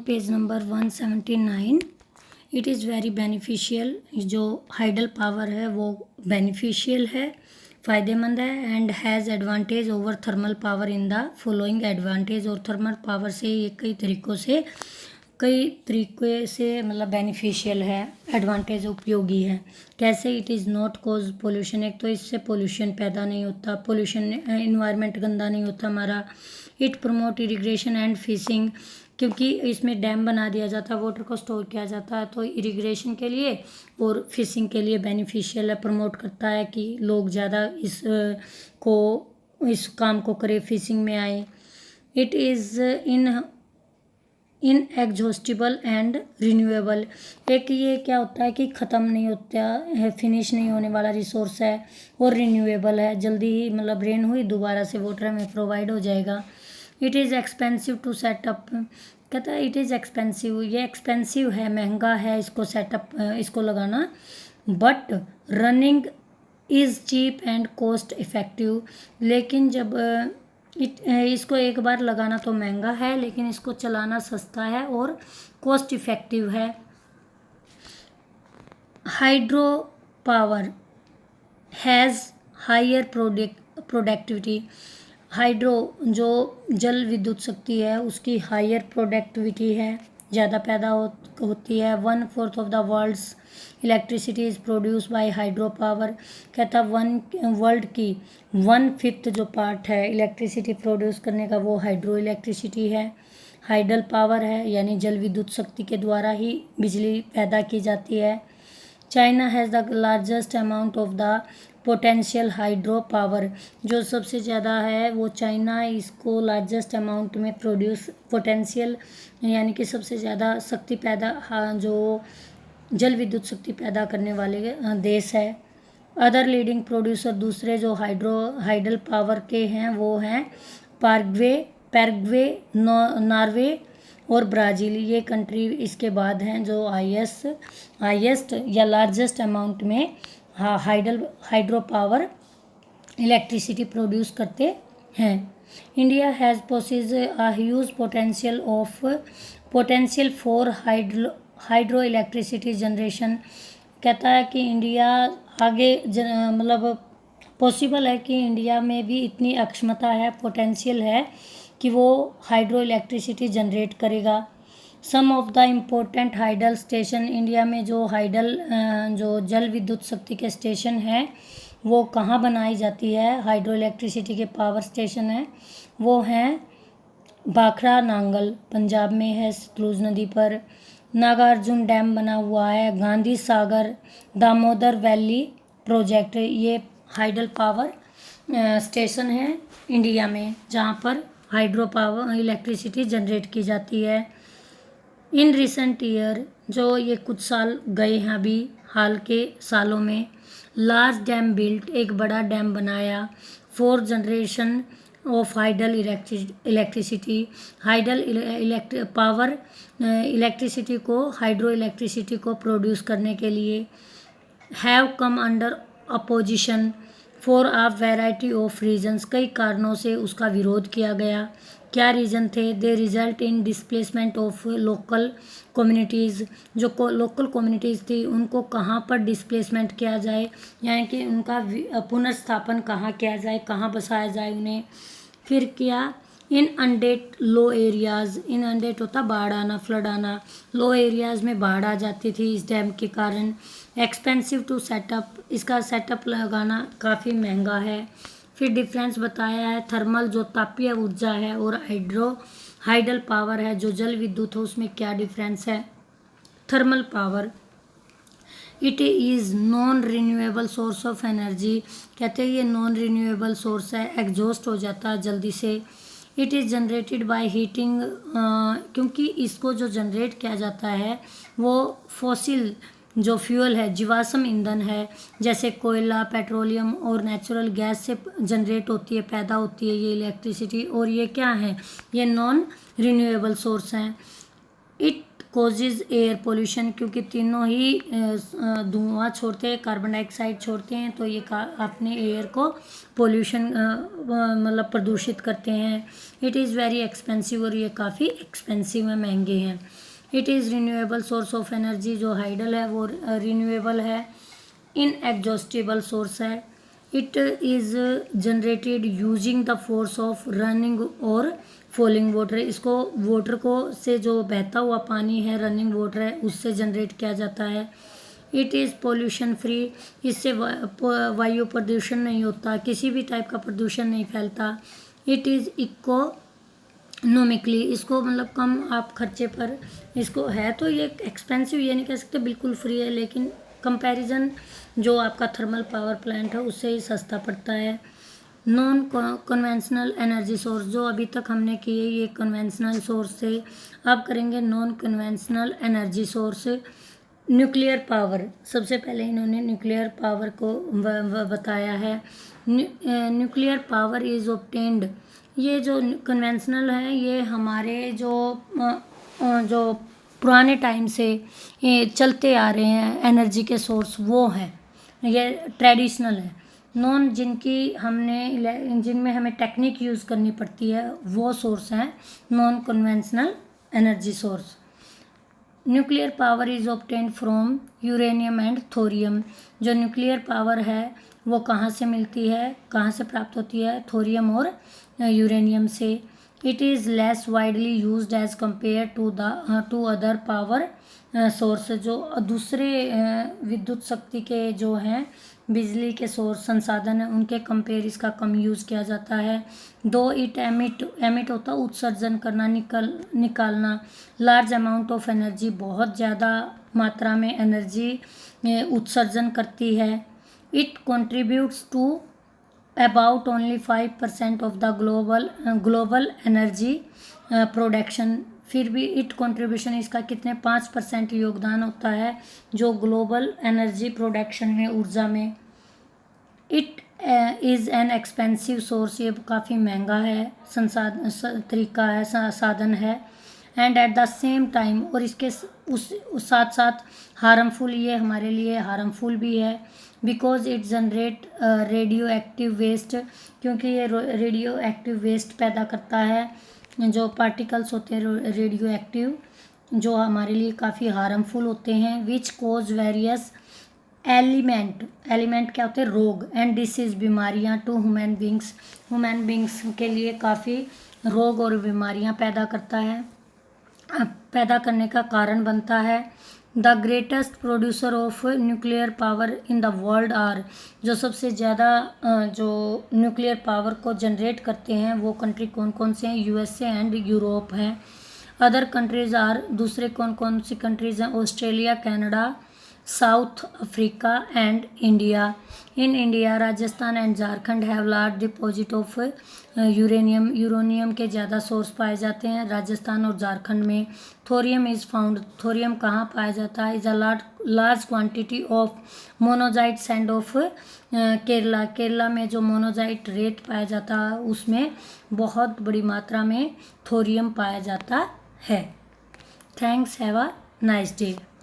Page number 179। It is very beneficial. जो hydel power है वो बेनिफिशियल है, फ़ायदेमंद है। And has advantage over thermal power in the following advantage. और थर्मल पावर से ये कई तरीके से मतलब बेनिफिशियल है, एडवांटेज उपयोगी है। कैसे? It is not cause pollution. एक तो इससे पोल्यूशन पैदा नहीं होता, पोल्यूशन इन्वायरमेंट गंदा नहीं होता हमारा। It promote irrigation and fishing, क्योंकि इसमें डैम बना दिया जाता है, वाटर को स्टोर किया जाता है, तो इरिगेशन के लिए और फिशिंग के लिए बेनिफिशियल है। प्रमोट करता है कि लोग ज़्यादा इस काम को करें, फिशिंग में आए। It is inexhaustible and renewable. एक ये क्या होता है कि ख़त्म नहीं होता है, फिनिश नहीं होने वाला रिसोर्स है। और रिन्यूएबल है, जल्दी ही मतलब रेन हुई दोबारा से वाटर हमें प्रोवाइड हो जाएगा। It is expensive to set up. कहता है इट इज़ एक्सपेंसिव, ये एक्सपेंसिव है, महंगा है इसको सेटअप, इसको लगाना। But running is cheap and cost effective. लेकिन जब इसको एक बार लगाना तो महंगा है, लेकिन इसको चलाना सस्ता है और कॉस्ट इफ़ेक्टिव है। Hydro power has higher productivity. Hydro जो जल विद्युत शक्ति है उसकी हायर प्रोडक्टिविटी है, ज़्यादा पैदा होती है। 1/4 of the world's electricity is produce by hydro power. कहता वर्ल्ड की 1/5 जो पार्ट है इलेक्ट्रिसिटी प्रोड्यूस करने का वो हाइड्रो इलेक्ट्रिसिटी है, हाइडल पावर है, यानी जल विद्युत शक्ति के द्वारा ही बिजली पैदा की जाती है। China has the largest amount of the potential hydro power. जो सबसे ज़्यादा है वो चाइना इसको लार्जेस्ट अमाउंट में प्रोड्यूस, पोटेंशियल यानी कि सबसे ज़्यादा शक्ति पैदा, जो जल विद्युत शक्ति पैदा करने वाले देश है। अदर लीडिंग प्रोड्यूसर दूसरे जो हाइडल पावर के हैं वो हैं पैराग्वे, नॉर्वे और ब्राज़ील। ये कंट्री इसके बाद हैं जो हाईएस्ट या लार्जेस्ट अमाउंट में हाइड्रो पावर इलेक्ट्रिसिटी प्रोड्यूस करते हैं। India has possess a huge potential for hydro electricity generation. कहता है कि इंडिया आगे मतलब पॉसिबल है कि इंडिया में भी इतनी अक्षमता है, पोटेंशियल है कि वो हाइड्रो इलेक्ट्रिसिटी जनरेट करेगा। Some of the important hydel station. India में जो जो जल विद्युत शक्ति के स्टेशन हैं वो कहाँ बनाई जाती है, हाइड्रो इलेक्ट्रिसिटी के पावर स्टेशन है वो हैं भाखड़ा नांगल, पंजाब में है, सतलुज नदी पर। नागार्जुन डैम बना हुआ है, गांधी सागर, दामोदर वैली प्रोजेक्ट, ये हाइडल पावर स्टेशन है इंडिया में जहाँ पर हाइड्रो पावर इलेक्ट्रिसिटी जनरेट की जाती है। इन रिसेंट ईयर, जो ये कुछ साल गए हैं अभी हाल के सालों में, लार्ज डैम बिल्ट, एक बड़ा डैम बनाया for generation of hydel electricity. Hydel power electricity को, हाइड्रो इलेक्ट्रिसिटी को प्रोड्यूस करने के लिए। Have come under opposition for a variety of reasons, कई कारणों से उसका विरोध किया गया। क्या रीज़न थे? They result in displacement of local communities. जो लोकल कम्युनिटीज़ थी उनको कहाँ पर डिस्प्लेसमेंट किया जाए, यानी कि उनका पुनर्स्थापन कहाँ किया जाए, कहाँ बसाया जाए उन्हें। फिर क्या? इन अनडेट लो एरियाज़, इन अनडेट होता बाढ़ आना, फ्लड आना, लो एरियाज़ में बाढ़ आ जाती थी इस डैम के कारण। एक्सपेंसिव टू सेटअप, इसका सेटअप लगाना काफ़ी महंगा है। फिर डिफरेंस बताया है, थर्मल जो तापीय ऊर्जा है और हाइडल पावर है जो जल विद्युत है, उसमें क्या डिफरेंस है। Thermal power, it is non renewable source of energy. कहते हैं ये नॉन रिन्यूएबल सोर्स है, एग्जॉस्ट हो जाता है जल्दी से। It is generated by heating, क्योंकि इसको जो जनरेट किया जाता है वो फॉसिल जो फ्यूल है, जीवाश्म ईंधन है, जैसे कोयला, पेट्रोलियम और नेचुरल गैस से जनरेट होती है, पैदा होती है ये इलेक्ट्रिसिटी। और ये क्या है? ये नॉन रिन्यूएबल सोर्स हैं। इट कोजेज एयर पोल्यूशन, क्योंकि तीनों ही धुआं छोड़ते हैं, कार्बन डाइऑक्साइड छोड़ते हैं, तो ये अपने एयर को पोल्यूशन मतलब प्रदूषित करते हैं। इट इज़ वेरी एक्सपेंसिव, और ये काफ़ी एक्सपेंसिव है, महंगे हैं। It is renewable source of energy, जो हाइडल है वो रिन्यूएबल है, इनएग्जॉस्टिबल सोर्स है। It is generated using the force of running और फॉलिंग वाटर, इसको वाटर को से जो बहता हुआ पानी है, रनिंग वाटर है, उससे जनरेट किया जाता है। इट इज़ पोल्यूशन फ्री, इससे वायु प्रदूषण नहीं होता, किसी भी टाइप का प्रदूषण नहीं फैलता। इट इज़ इकोनॉमिकली, इसको मतलब कम आप खर्चे पर इसको है, तो ये एक्सपेंसिव ये नहीं कह सकते बिल्कुल फ्री है, लेकिन कंपैरिजन जो आपका थर्मल पावर प्लांट है उससे ही सस्ता पड़ता है। नॉन कन्वेंशनल एनर्जी सोर्स, जो अभी तक हमने किए ये कन्वेंशनल सोर्स से, अब करेंगे non conventional energy source. Nuclear power, सबसे पहले इन्होंने न्यूक्लियर पावर को बताया है। न्यूक्लियर पावर इज ऑब्टेन्ड, ये जो कन्वेंशनल है ये हमारे जो पुराने टाइम से ये चलते आ रहे हैं एनर्जी के सोर्स, वो हैं, ये ट्रेडिशनल है। नॉन जिनमें हमें टेक्निक यूज़ करनी पड़ती है, वो सोर्स हैं non conventional energy source. Nuclear power is obtained from uranium and thorium, जो न्यूक्लियर पावर है वो कहाँ से मिलती है, कहाँ से प्राप्त होती है, थोरियम और यूरेनियम से। It is less widely used as compare to other power source, जो दूसरे विद्युत शक्ति के जो हैं बिजली के सोर्स संसाधन है उनके कंपेयर इसका कम यूज़ किया जाता है। दो इट एमिट होता है उत्सर्जन करना, निकालना, लार्ज अमाउंट ऑफ एनर्जी, बहुत ज़्यादा मात्रा में एनर्जी उत्सर्जन करती है। It contributes to about only 5% of the global energy production, फिर भी इट कंट्रीब्यूशन इसका कितने 5% योगदान होता है जो ग्लोबल एनर्जी प्रोडक्शन में, ऊर्जा में। It is an expensive source, ये काफ़ी महंगा है तरीका है, साधन है। And at the same time, और इसके उस साथ साथ हार्मफुल, ये हमारे लिए हार्मफुल भी है, because it generate radioactive waste, क्योंकि ये रेडियो एक्टिव वेस्ट पैदा करता है, जो पार्टिकल्स होते हैं रेडियो एक्टिव जो हमारे लिए काफ़ी हार्मफुल होते हैं। विच कोज वेरियस एलिमेंट क्या होते हैं, रोग, एंड डिसीज, बीमारियां टू ह्यूमन बींग्स के लिए काफ़ी रोग और बीमारियां पैदा करने का कारण बनता है। The greatest producer of nuclear power in the world are, जो सबसे ज़्यादा जो न्यूक्लियर पावर को जनरेट करते हैं वो कंट्री कौन कौन से हैं, यूएसए एंड यूरोप हैं। अदर कंट्रीज आर, दूसरे कौन कौन सी कंट्रीज हैं, Australia, Canada, south Africa and India. In India Rajasthan and Jharkhand have large deposit of uranium के ज़्यादा सोर्स पाए जाते हैं राजस्थान और झारखंड में। थोरियम इज़ फाउंड, थोरियम कहाँ पाया जाता है, is a large quantity of monazite sand of Kerala में जो मोनोजाइट रेत पाया जाता है उसमें बहुत बड़ी मात्रा में थोरियम पाया जाता है। Thanks, have a nice day.